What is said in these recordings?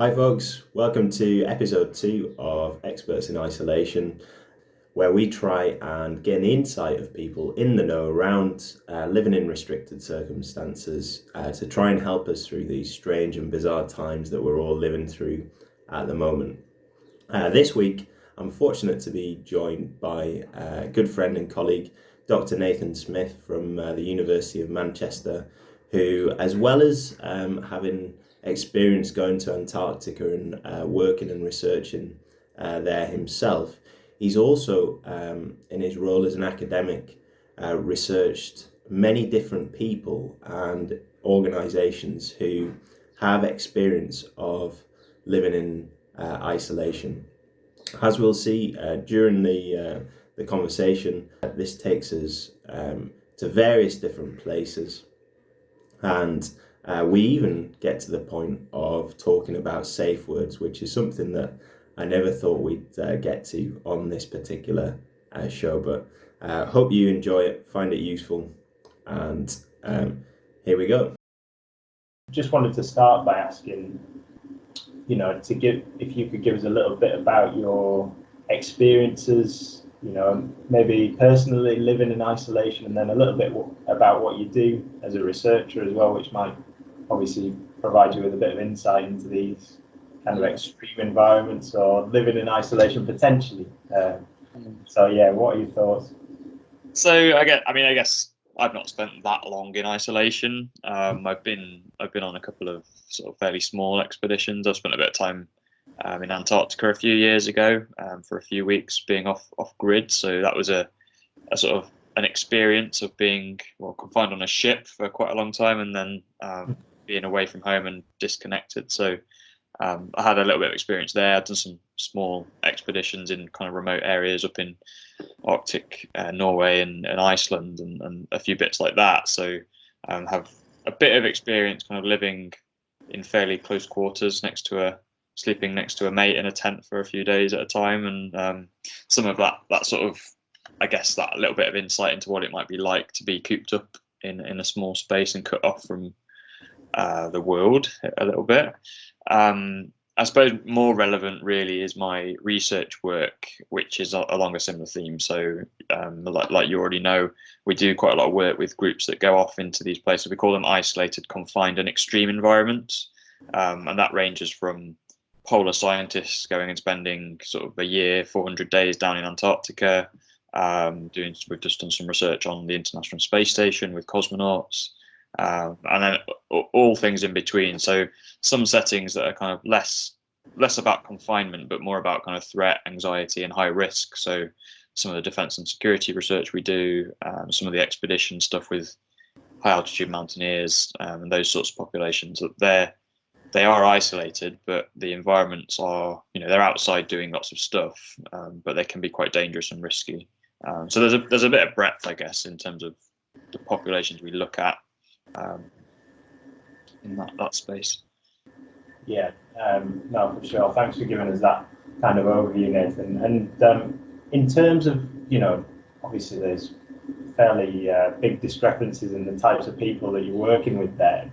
Hi, folks. Welcome to episode 2 of Experts in Isolation, where we try and gain the insight of people in the know around living in restricted circumstances to try and help us through these strange and bizarre times that we're all living through at the moment. This week, I'm fortunate to be joined by a good friend and colleague, Dr. Nathan Smith from the University of Manchester, who, as well as having experience going to Antarctica and working and researching there himself, he's also, in his role as an academic, researched many different people and organisations who have experience of living in isolation. As we'll see during the conversation, this takes us to various different places, and we even get to the point of talking about safe words, which is something that I never thought we'd get to on this particular show. But hope you enjoy it, find it useful, and here we go. Just wanted to start by asking, to give, if you could give us a little bit about your experiences, maybe personally living in isolation, and then a little bit about what you do as a researcher as well, which might obviously provide you with a bit of insight into these kind of extreme environments or living in isolation potentially. So yeah, what are your thoughts? So I guess I've not spent that long in isolation. I've been on a couple of sort of fairly small expeditions. I've spent a bit of time in Antarctica a few years ago for a few weeks being off grid. So that was a sort of an experience of being confined on a ship for quite a long time, and then being away from home and disconnected. So I had a little bit of experience there. I'd done some small expeditions in kind of remote areas up in Arctic Norway and Iceland and a few bits like that. So have a bit of experience kind of living in fairly close quarters sleeping next to a mate in a tent for a few days at a time, and some of that sort of, I guess, that little bit of insight into what it might be like to be cooped up in a small space and cut off from the world a little bit. I suppose more relevant really is my research work, which is along a similar theme. So like you already know, we do quite a lot of work with groups that go off into these places. We call them isolated, confined and extreme environments. And that ranges from polar scientists going and spending sort of a year, 400 days down in Antarctica. We've just done some research on the International Space Station with cosmonauts. And then all things in between. So some settings that are kind of less about confinement, but more about kind of threat, anxiety, and high risk. So some of the defense and security research we do, some of the expedition stuff with high altitude mountaineers, and those sorts of populations. They are isolated, but the environments are, they're outside doing lots of stuff, but they can be quite dangerous and risky. So there's a bit of breadth, I guess, in terms of the populations we look at. In that space. Yeah, no, for sure. Thanks for giving us that kind of overview, Nathan. And in terms of, obviously there's fairly big discrepancies in the types of people that you're working with there.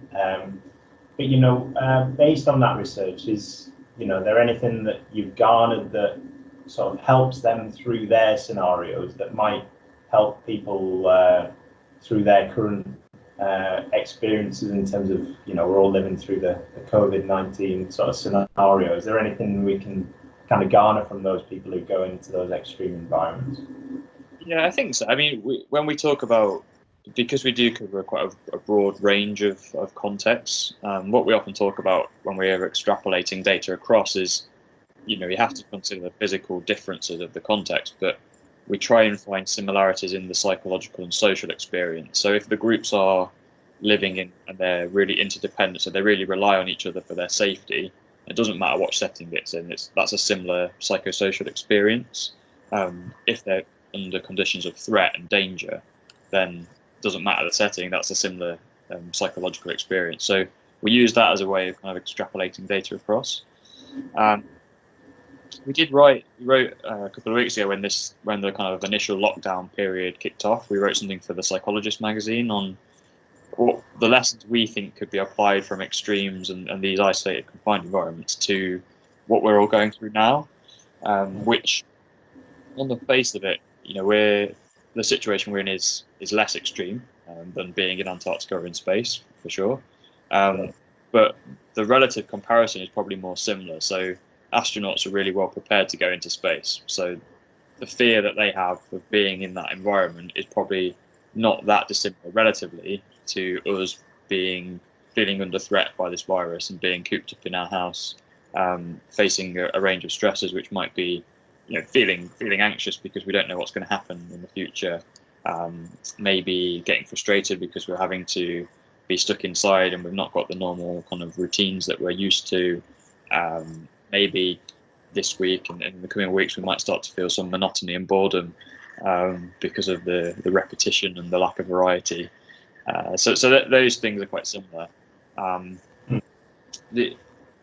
But, based on that research, is, there anything that you've garnered that sort of helps them through their scenarios that might help people through their current experiences in terms of, we're all living through the COVID-19 sort of scenario? Is there anything we can kind of garner from those people who go into those extreme environments? Yeah, I think so. I mean, when we talk about, because we do cover quite a broad range of contexts, what we often talk about when we're extrapolating data across is, you have to consider the physical differences of the context, but we try and find similarities in the psychological and social experience. So if the groups are living in and they're really interdependent, so they really rely on each other for their safety, it doesn't matter what setting it's in, that's a similar psychosocial experience. If they're under conditions of threat and danger, then it doesn't matter the setting, that's a similar psychological experience. So we use that as a way of kind of extrapolating data across. We wrote a couple of weeks ago when the kind of initial lockdown period kicked off. We wrote something for the Psychologist magazine on or the lessons we think could be applied from extremes and these isolated confined environments to what we're all going through now, which on the face of it, the situation we're in is less extreme than being in Antarctica or in space, for sure. But the relative comparison is probably more similar. So astronauts are really well prepared to go into space. So the fear that they have of being in that environment is probably not that dissimilar relatively to us feeling under threat by this virus and being cooped up in our house, facing a range of stresses which might be, feeling anxious because we don't know what's going to happen in the future, maybe getting frustrated because we're having to be stuck inside and we've not got the normal kind of routines that we're used to. Maybe this week and in the coming weeks we might start to feel some monotony and boredom because of the repetition and the lack of variety. So those things are quite similar. I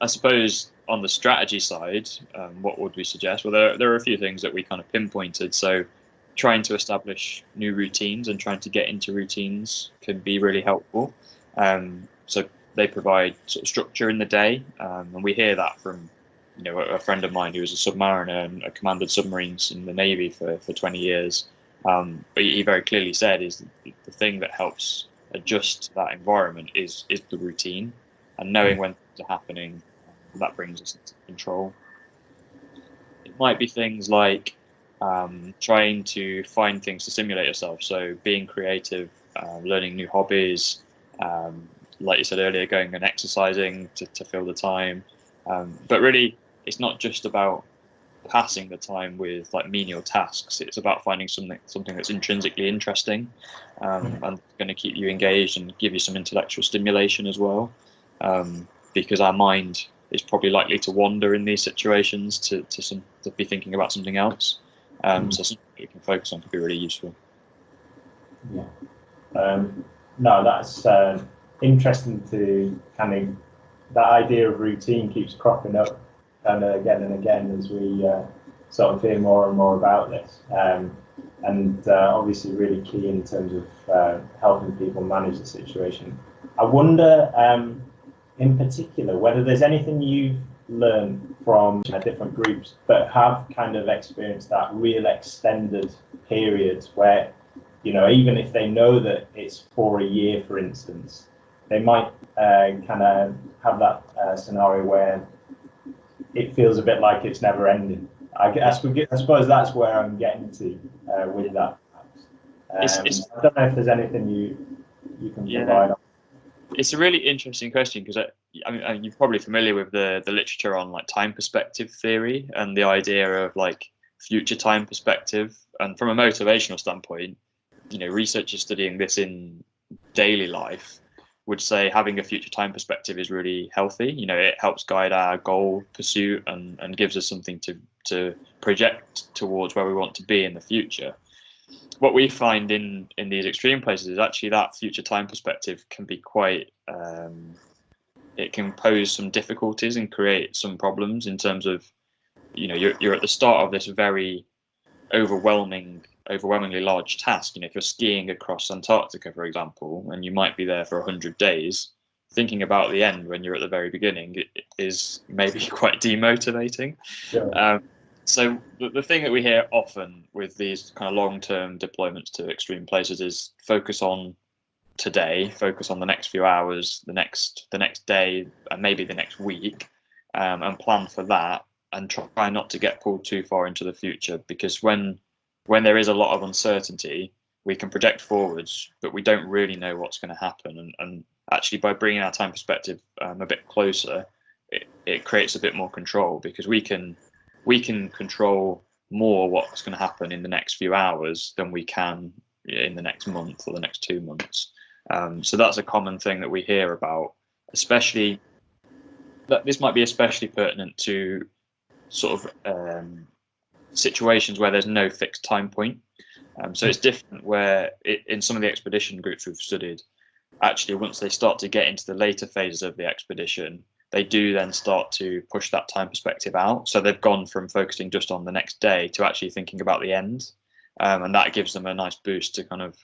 suppose on the strategy side, what would we suggest? Well, there are a few things that we kind of pinpointed. So trying to establish new routines and trying to get into routines can be really helpful. So they provide sort of structure in the day, and we hear that from a friend of mine who was a submariner and commanded submarines in the Navy for 20 years. But he very clearly said is the thing that helps adjust to that environment is the routine, and knowing when things are happening, that brings us into control. It might be things like trying to find things to stimulate yourself. So being creative, learning new hobbies, like you said earlier, going and exercising to fill the time. But really, it's not just about passing the time with like menial tasks. It's about finding something that's intrinsically interesting and going to keep you engaged and give you some intellectual stimulation as well. Because our mind is probably likely to wander in these situations to be thinking about something else. So something you can focus on could be really useful. Yeah. No, that's interesting to kind of, that idea of routine keeps cropping up again and again as we sort of hear more and more about this. And obviously really key in terms of helping people manage the situation. I wonder, in particular, whether there's anything you've learned from different groups that have kind of experienced that real extended period where, even if they know that it's for a year, for instance, they might kind of have that scenario where it feels a bit like it's never ending. I suppose that's where I'm getting to with that. I don't know if there's anything you can provide on. It's a really interesting question because you're probably familiar with the literature on like time perspective theory and the idea of like future time perspective. And from a motivational standpoint, researchers studying this in daily life would say having a future time perspective is really healthy. It helps guide our goal pursuit and gives us something to project towards where we want to be in the future. What we find in these extreme places is actually that future time perspective can be quite it can pose some difficulties and create some problems in terms of you're at the start of this very overwhelmingly large task. If you're skiing across Antarctica, for example, and you might be there for 100 days, thinking about the end when you're at the very beginning is maybe quite demotivating. Sure. So the thing that we hear often with these kind of long-term deployments to extreme places is focus on today, focus on the next few hours, the next day, and maybe the next week, and plan for that, and try not to get pulled too far into the future, because when there is a lot of uncertainty, we can project forwards, but we don't really know what's going to happen. And actually, by bringing our time perspective a bit closer, it creates a bit more control, because we can control more what's going to happen in the next few hours than we can in the next month or the next 2 months. So that's a common thing that we hear about, especially that this might be especially pertinent to sort of situations where there's no fixed time point. So it's different where in some of the expedition groups we've studied, actually once they start to get into the later phases of the expedition, they do then start to push that time perspective out. So they've gone from focusing just on the next day to actually thinking about the end. And that gives them a nice boost to kind of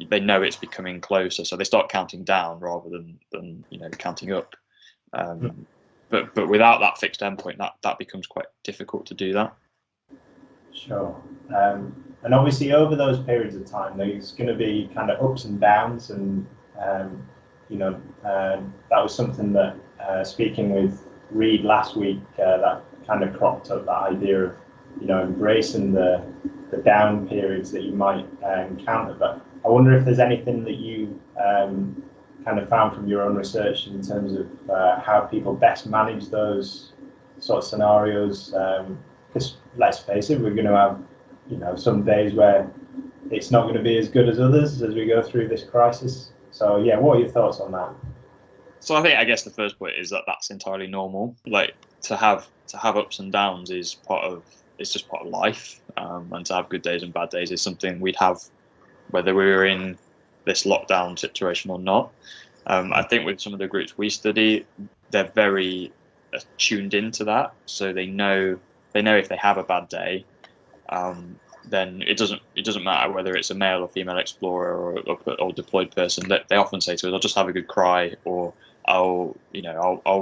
they know it's becoming closer, so they start counting down rather than counting up. But without that fixed endpoint, that becomes quite difficult to do that. Sure. And obviously over those periods of time, there's going to be kind of ups and downs, and that was something that speaking with Reed last week, that kind of cropped up, that idea of embracing the down periods that you might encounter. But I wonder if there's anything that you kind of found from your own research in terms of how people best manage those sort of scenarios. Because let's face it, we're going to have some days where it's not going to be as good as others as we go through this crisis. So yeah, what are your thoughts on that? So I guess the first point is that that's entirely normal. Like to have ups and downs is just part of life, and to have good days and bad days is something we'd have whether we were in this lockdown situation or not. I think with some of the groups we study, they're very tuned into that, so they know if they have a bad day, then it doesn't matter whether it's a male or female explorer or deployed person. They often say to us, "I'll just have a good cry," or I'll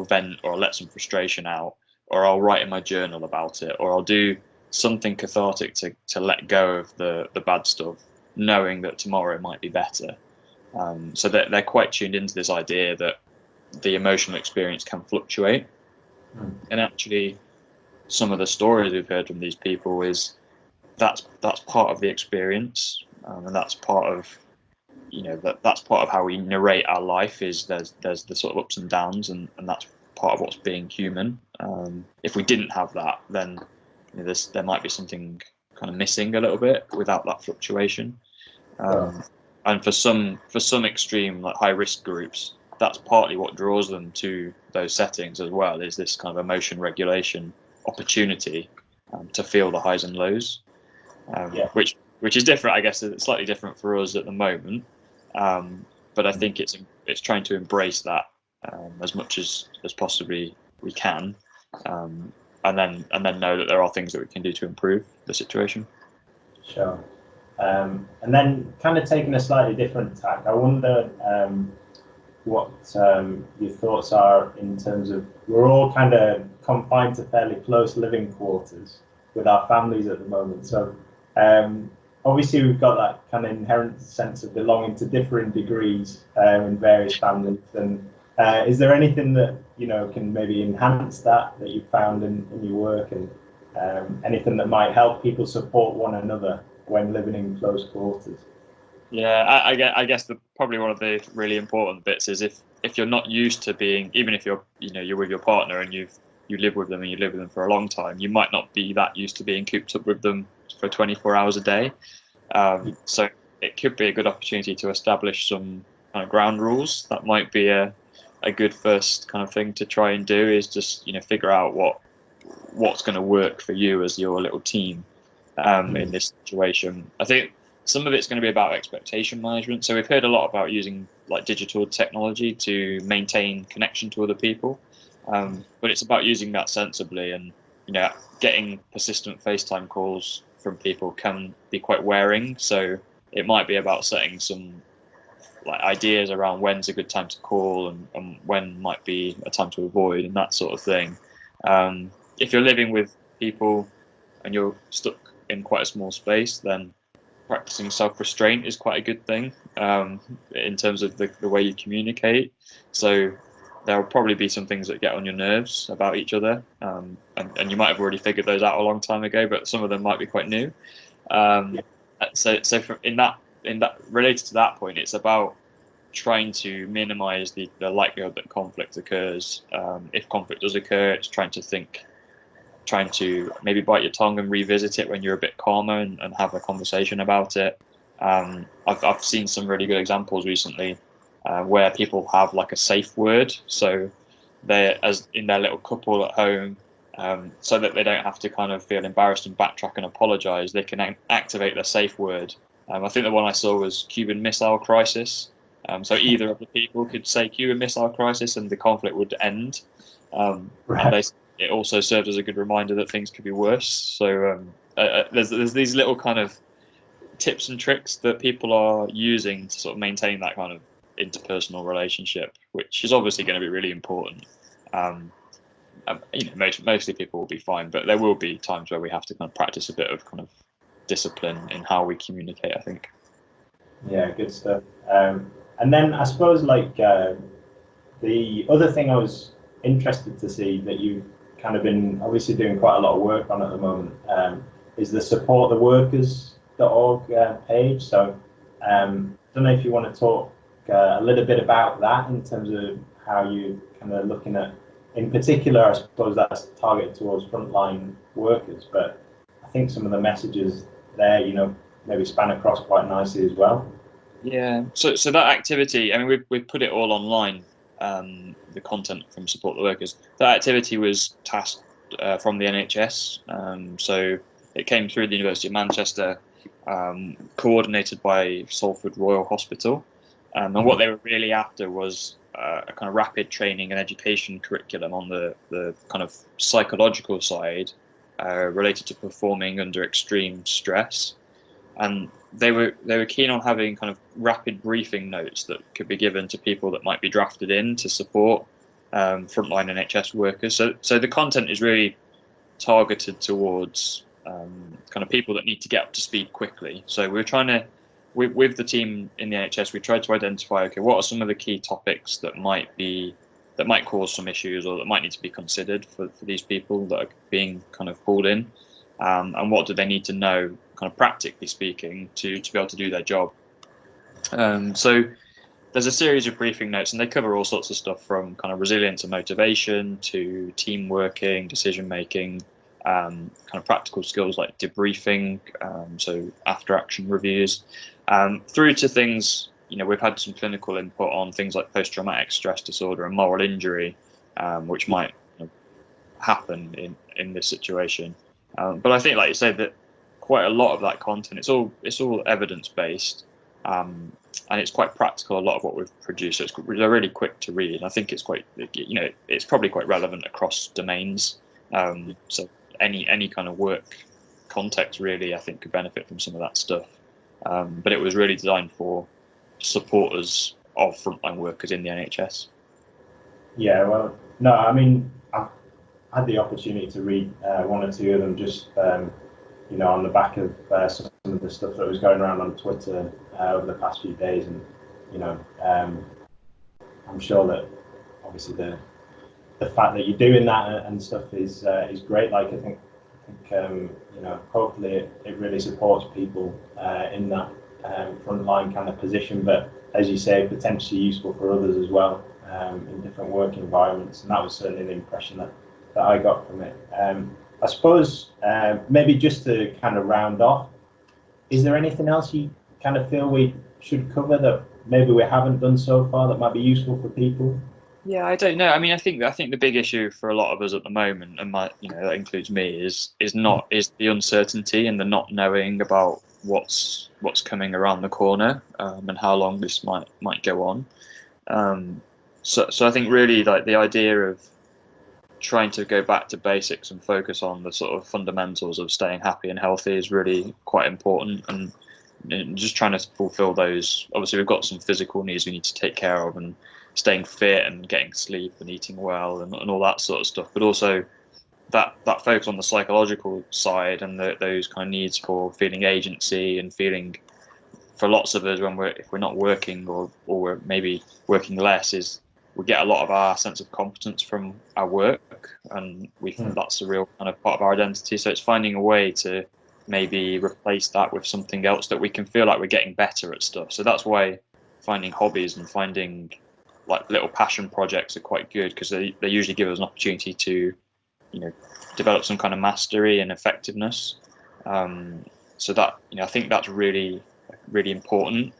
vent, or I'll let some frustration out, or I'll write in my journal about it, or I'll do something cathartic to let go of the bad stuff, knowing that tomorrow might be better. So they're quite tuned into this idea that the emotional experience can fluctuate. And actually, some of the stories we've heard from these people is that's part of the experience, and that's part of that's part of how we narrate our life. Is there's the sort of ups and downs, and that's part of what's being human. If we didn't have that, then there might be something kind of missing a little bit without that fluctuation. And for some extreme, like high risk groups, that's partly what draws them to those settings as well, is this kind of emotion regulation opportunity to feel the highs and lows, which is different. I guess it's slightly different for us at the moment, but I think it's trying to embrace that as much as possibly we can, and then know that there are things that we can do to improve the situation. Sure. And then kind of taking a slightly different tack, I wonder what your thoughts are in terms of, we're all kind of confined to fairly close living quarters with our families at the moment. So obviously we've got that kind of inherent sense of belonging to differing degrees in various families. And is there anything that can maybe enhance that you've found in your work, and anything that might help people support one another when living in close quarters? Yeah, I guess probably one of the really important bits is if you're not used to being, even if you're with your partner and you live with them and you live with them for a long time, you might not be that used to being cooped up with them for 24 hours a day. So it could be a good opportunity to establish some kind of ground rules. That might be a good first kind of thing to try and do, is just figure out what's going to work for you as your little team in this situation. I think some of it's going to be about expectation management. So we've heard a lot about using like digital technology to maintain connection to other people, but it's about using that sensibly. And getting persistent FaceTime calls from people can be quite wearing. So it might be about setting some like ideas around when's a good time to call, and when might be a time to avoid, and that sort of thing. If you're living with people and you're stuck in quite a small space, then practicing self-restraint is quite a good thing in terms of the way you communicate. So there will probably be some things that get on your nerves about each other, and you might have already figured those out a long time ago, but some of them might be quite new. So in that related to that point, it's about trying to minimize the likelihood that conflict occurs. If conflict does occur, it's trying to maybe bite your tongue and revisit it when you're a bit calmer, and have a conversation about it. I've seen some really good examples recently where people have like a safe word, so they're as in their little couple at home, so that they don't have to kind of feel embarrassed and backtrack and apologize. They can activate their safe word. I think the one I saw was Cuban Missile Crisis. So either of the people could say Cuban Missile Crisis and the conflict would end. And it also served as a good reminder that things could be worse. So there's these little kind of tips and tricks that people are using to sort of maintain that kind of interpersonal relationship, which is obviously going to be really important. Mostly people will be fine, but there will be times where we have to kind of practice a bit of kind of discipline in how we communicate, I think. Yeah, good stuff. And then I suppose the other thing I was interested to see that you've kind of been obviously doing quite a lot of work on at the moment is the support the workers.org page. So I don't know if you want to talk a little bit about that in terms of how you kind of looking at, in particular, I suppose that's targeted towards frontline workers, but I think some of the messages there, maybe span across quite nicely as well. Yeah. So that activity, I mean, we've put it all online. The content from Support the Workers. That activity was tasked from the NHS. So it came through the University of Manchester, coordinated by Salford Royal Hospital. And what they were really after was a kind of rapid training and education curriculum on the kind of psychological side related to performing under extreme stress. And they were keen on having kind of rapid briefing notes that could be given to people that might be drafted in to support frontline NHS workers. So the content is really targeted towards kind of people that need to get up to speed quickly. So we're trying to, with the team in the NHS, we tried to identify, okay, what are some of the key topics that might cause some issues or that might need to be considered for these people that are being kind of pulled in, and what do they need to know, kind of practically speaking, to be able to do their job. So there's a series of briefing notes, and they cover all sorts of stuff from kind of resilience and motivation to team working, decision making, kind of practical skills like debriefing, so after action reviews, through to things. We've had some clinical input on things like post-traumatic stress disorder and moral injury, which might happen in this situation. But I think, like you said, that quite a lot of that content, it's all evidence based, and it's quite practical. A lot of what we've produced, so they're really quick to read. I think it's quite, it's probably quite relevant across domains. So any kind of work context really, I think, could benefit from some of that stuff. But it was really designed for supporters of frontline workers in the NHS. Yeah, well, no, I mean, I've had the opportunity to read one or two of them just, on the back of some of the stuff that was going around on Twitter over the past few days. And, I'm sure that obviously the fact that you're doing that and stuff is great. Like, I think hopefully it really supports people in that frontline kind of position, but as you say, potentially useful for others as well in different work environments. And that was certainly the impression that I got from it. I suppose maybe just to kind of round off, is there anything else you kind of feel we should cover that maybe we haven't done so far that might be useful for people? Yeah, I don't know. I mean, I think the big issue for a lot of us at the moment, and that includes me, is the uncertainty and the not knowing about what's coming around the corner, and how long this might go on. So I think really, like, the idea of trying to go back to basics and focus on the sort of fundamentals of staying happy and healthy is really quite important, and just trying to fulfill those. Obviously, we've got some physical needs we need to take care of, and staying fit and getting sleep and eating well and all that sort of stuff, but also that focus on the psychological side and those kind of needs for feeling agency and feeling, for lots of us, if we're not working or we're maybe working less, is we get a lot of our sense of competence from our work, and we think that's a real kind of part of our identity. So it's finding a way to maybe replace that with something else that we can feel like we're getting better at stuff. So that's why finding hobbies and finding like little passion projects are quite good, because they usually give us an opportunity to develop some kind of mastery and effectiveness. So that I think that's really important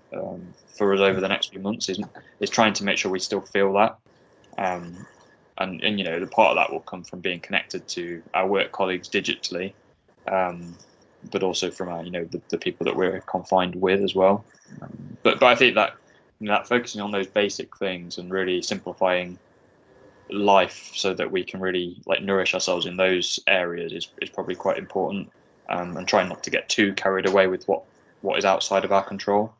for us over the next few months, is trying to make sure we still feel that, and the part of that will come from being connected to our work colleagues digitally, but also from our the people that we're confined with as well. But I think that that focusing on those basic things and really simplifying life so that we can really nourish ourselves in those areas is probably quite important, and trying not to get too carried away with what what is outside of our control.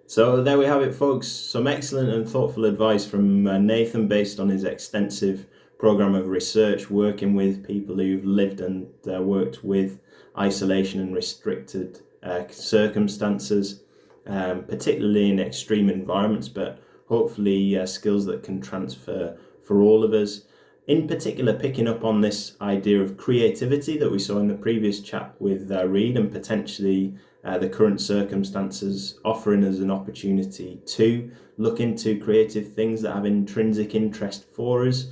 So there we have it, folks. Some excellent and thoughtful advice from Nathan based on his extensive program of research working with people who've lived and worked with isolation and restricted circumstances, particularly in extreme environments, but hopefully skills that can transfer for all of us. In particular, picking up on this idea of creativity that we saw in the previous chat with Reed, and potentially the current circumstances offering us an opportunity to look into creative things that have intrinsic interest for us.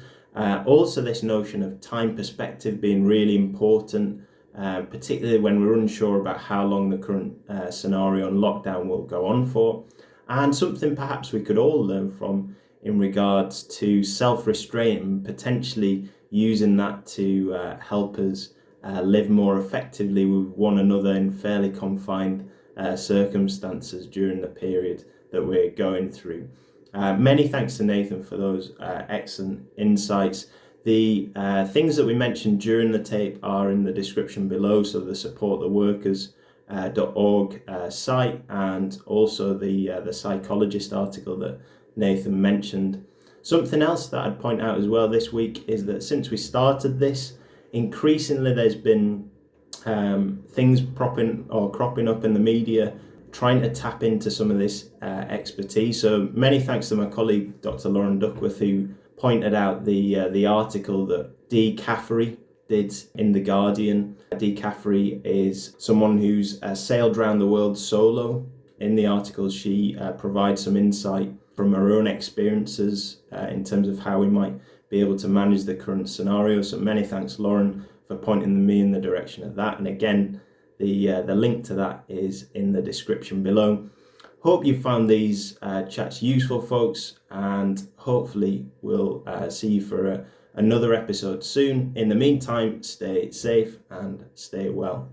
Also, this notion of time perspective being really important, particularly when we're unsure about how long the current scenario and lockdown will go on for. And something perhaps we could all learn from in regards to self-restraint and potentially using that to help us live more effectively with one another in fairly confined circumstances during the period that we're going through. Many thanks to Nathan for those excellent insights. The things that we mentioned during the tape are in the description below, so the supporttheworkers.org site, and also the psychologist article that Nathan mentioned. Something else that I'd point out as well this week is that since we started this, increasingly there's been things cropping up in the media trying to tap into some of this expertise. So many thanks to my colleague Dr. Lauren Duckworth, who pointed out the article that Dee Caffrey did in The Guardian. Dee Caffrey is someone who's sailed around the world solo. In the article, she provides some insight from her own experiences in terms of how we might be able to manage the current scenario. So many thanks, Lauren, for pointing me in the direction of that. And again, the link to that is in the description below. Hope you found these chats useful, folks, and hopefully we'll see you for another episode soon. In the meantime, stay safe and stay well.